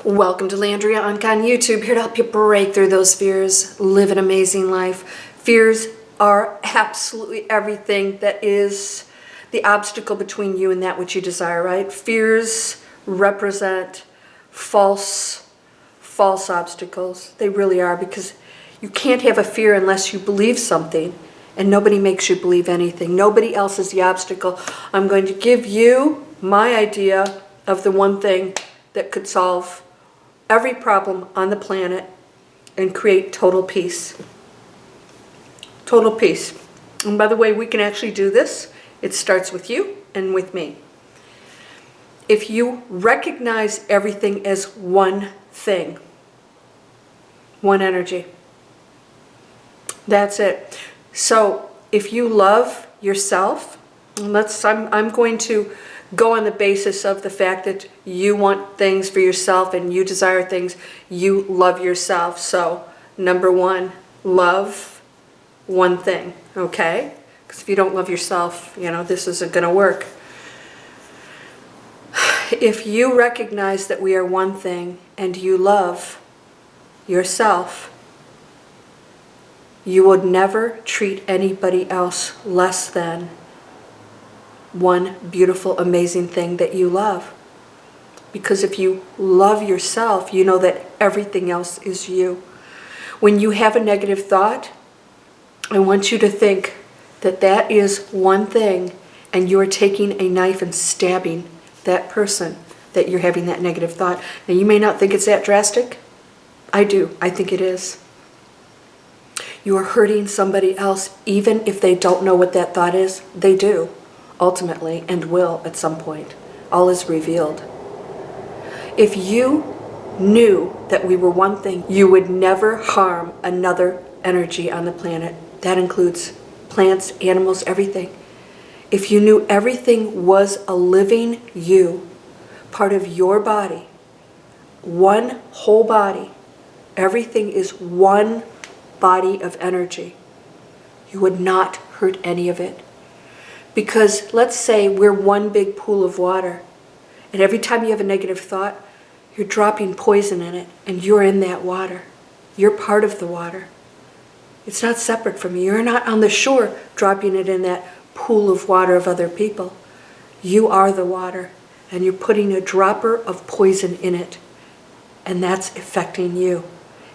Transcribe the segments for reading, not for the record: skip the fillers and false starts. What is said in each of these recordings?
Welcome to Landria Onkka on YouTube, here to help you break through those fears, live an amazing life. Fears are absolutely everything that is the obstacle between you and that which you desire, right? Fears represent false obstacles. They really are, because you can't have a fear unless you believe something, and nobody makes you believe anything. Nobody else is the obstacle. I'm going to give you my idea of the one thing that could solve every problem on the planet and create total peace. Total peace. And by the way, we can actually do this. It starts with you and with me. If you recognize everything as one thing, one energy, that's it. So if you love yourself, I'm going to go on the basis of the fact that you want things for yourself and you desire things, you love yourself. So number one, love one thing, okay? Because if you don't love yourself, this isn't going to work. If you recognize that we are one thing and you love yourself, you would never treat anybody else less than one beautiful, amazing thing that you love. Because if you love yourself, you know that everything else is you. When you have a negative thought, I want you to think that that is one thing, and you are taking a knife and stabbing that person that you're having that negative thought. Now, you may not think it's that drastic. I do. I think it is. You are hurting somebody else, even if they don't know what that thought is. They do, ultimately, and will at some point. All is revealed. If you knew that we were one thing, you would never harm another energy on the planet. That includes plants, animals, everything. If you knew everything was a living you, part of your body, one whole body, everything is one body of energy, you would not hurt any of it. Because let's say we're one big pool of water, and every time you have a negative thought, you're dropping poison in it, and you're in that water. You're part of the water. It's not separate from you. You're not on the shore dropping it in that pool of water of other people. You are the water, and you're putting a dropper of poison in it, and that's affecting you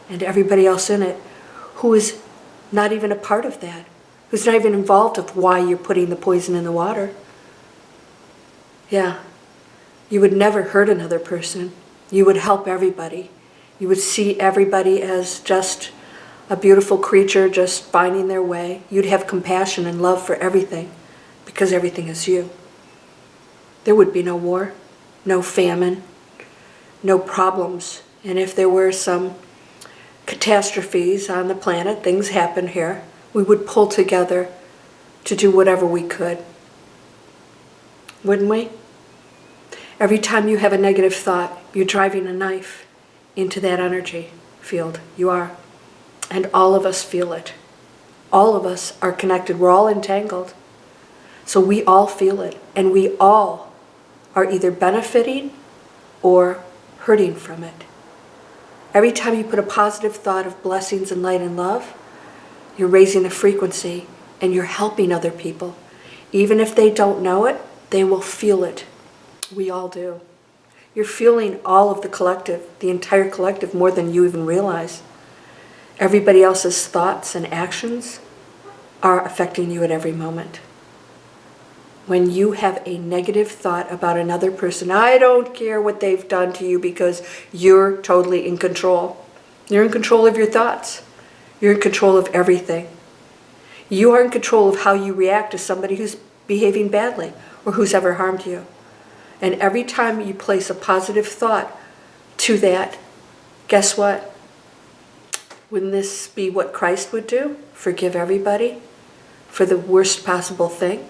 and everybody else in it who is not even a part of that, who's not even involved of why you're putting the poison in the water. Yeah, you would never hurt another person. You would help everybody. You would see everybody as just a beautiful creature just finding their way. You'd have compassion and love for everything, because everything is you. There would be no war, no famine, no problems. And if there were some catastrophes on the planet, things happen here, we would pull together to do whatever we could. Wouldn't we? Every time you have a negative thought, you're driving a knife into that energy field. You are. And all of us feel it. All of us are connected. We're all entangled. So we all feel it. And we all are either benefiting or hurting from it. Every time you put a positive thought of blessings and light and love, you're raising a frequency and you're helping other people. Even if they don't know it, they will feel it. We all do. You're feeling all of the collective, the entire collective, more than you even realize. Everybody else's thoughts and actions are affecting you at every moment. When you have a negative thought about another person, I don't care what they've done to you, because you're totally in control. You're in control of your thoughts. You're in control of everything. You are in control of how you react to somebody who's behaving badly or who's ever harmed you. And every time you place a positive thought to that, guess what? Wouldn't this be what Christ would do? Forgive everybody for the worst possible thing?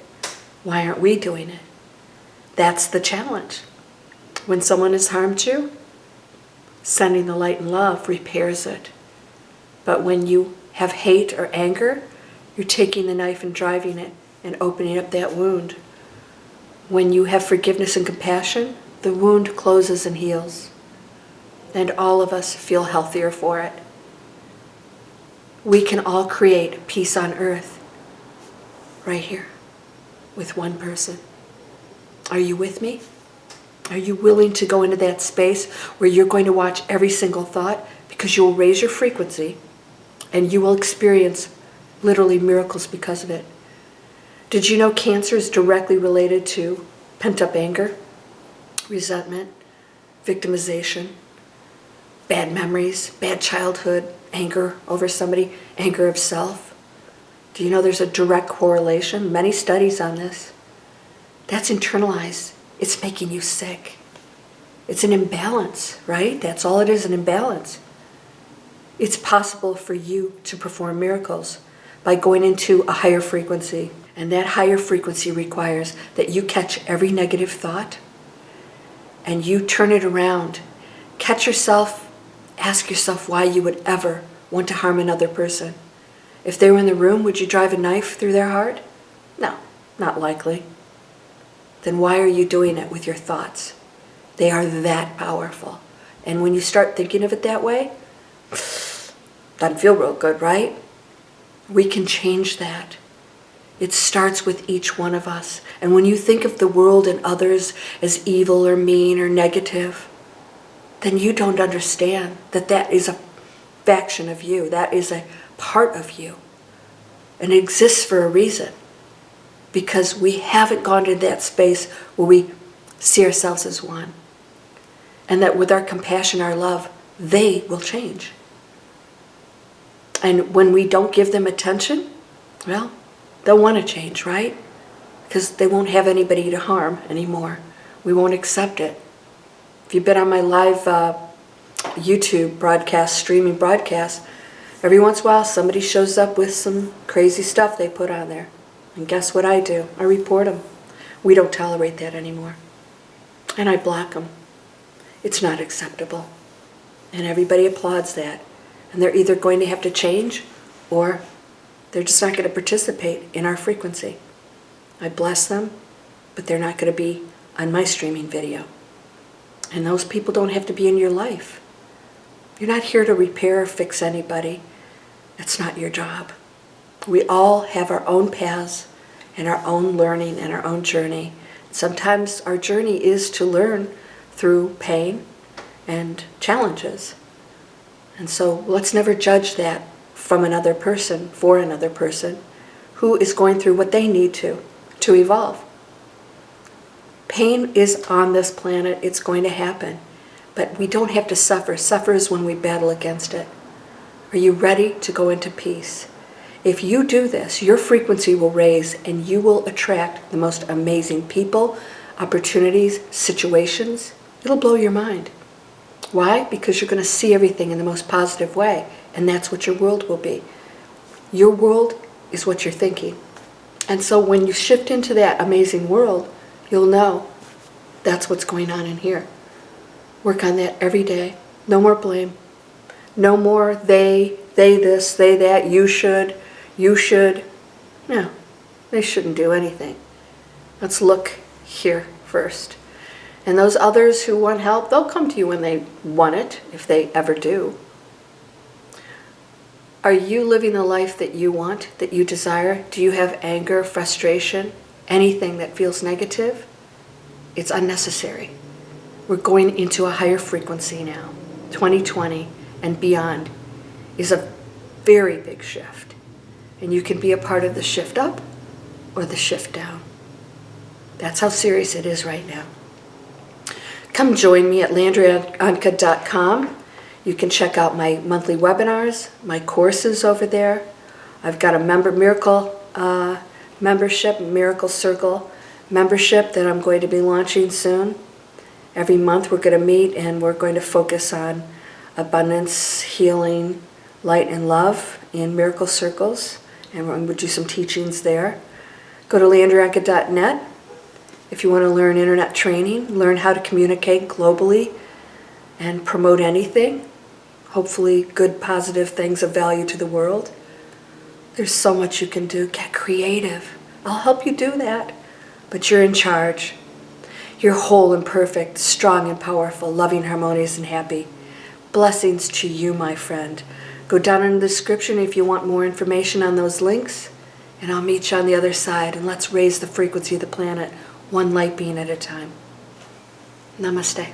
Why aren't we doing it? That's the challenge. When someone has harmed you, sending the light and love repairs it. But when you have hate or anger, you're taking the knife and driving it and opening up that wound. When you have forgiveness and compassion, the wound closes and heals. and all of us feel healthier for it. We can all create peace on earth right here with one person. Are you with me? Are you willing to go into that space where you're going to watch every single thought, because you will raise your frequency and you will experience literally miracles because of it? Did you know cancer is directly related to pent-up anger, resentment, victimization, bad memories, bad childhood, anger over somebody, anger of self? Do you know there's a direct correlation? Many studies on this. That's internalized. It's making you sick. It's an imbalance, right? That's all it is, an imbalance. It's possible for you to perform miracles by going into a higher frequency. And that higher frequency requires that you catch every negative thought and you turn it around. Catch yourself, ask yourself why you would ever want to harm another person. If they were in the room, would you drive a knife through their heart? No, not likely. Then why are you doing it with your thoughts? They are that powerful. And when you start thinking of it that way, doesn't feel real good, right? We can change that. It starts with each one of us. And when you think of the world and others as evil or mean or negative, then you don't understand that that is a faction of you. That is a part of you. And it exists for a reason. Because we haven't gone to that space where we see ourselves as one. And that with our compassion, our love, they will change. And when we don't give them attention, well, they'll want to change, right? Because they won't have anybody to harm anymore. We won't accept it. If you've been on my live YouTube broadcast, streaming broadcast, every once in a while somebody shows up with some crazy stuff they put on there. And guess what I do? I report them. We don't tolerate that anymore. And I block them. It's not acceptable. And everybody applauds that. And they're either going to have to change or they're just not going to participate in our frequency. I bless them, but they're not going to be on my streaming video. And those people don't have to be in your life. You're not here to repair or fix anybody. That's not your job. We all have our own paths and our own learning and our own journey. Sometimes our journey is to learn through pain and challenges. And so let's never judge that from another person, for another person, who is going through what they need to evolve. Pain is on this planet. It's going to happen. But we don't have to suffer. Suffer is when we battle against it. Are you ready to go into peace? If you do this, your frequency will raise and you will attract the most amazing people, opportunities, situations. It'll blow your mind. Why? Because you're going to see everything in the most positive way, and that's what your world will be. Your world is what you're thinking. And so when you shift into that amazing world, you'll know that's what's going on in here. Work on that every day. No more blame. No more they this, they that, you should. No, they shouldn't do anything. Let's look here first. And those others who want help, they'll come to you when they want it, if they ever do. Are you living the life that you want, that you desire? Do you have anger, frustration, anything that feels negative? It's unnecessary. We're going into a higher frequency now. 2020 and beyond is a very big shift. And you can be a part of the shift up or the shift down. That's how serious it is right now. Come join me at landriaonkka.com. You can check out my monthly webinars, my courses over there. I've got a miracle membership, Miracle Circle membership that I'm going to be launching soon. Every month we're going to meet and we're going to focus on abundance, healing, light, and love in Miracle Circles. And we'll do some teachings there. Go to landriaonkka.net if you want to learn internet training, learn how to communicate globally and promote anything. Hopefully good, positive things of value to the world. There's so much you can do. Get creative. I'll help you do that. But you're in charge. You're whole and perfect, strong and powerful, loving, harmonious, and happy. Blessings to you, my friend. Go down in the description if you want more information on those links, and I'll meet you on the other side, and let's raise the frequency of the planet one light being at a time. Namaste.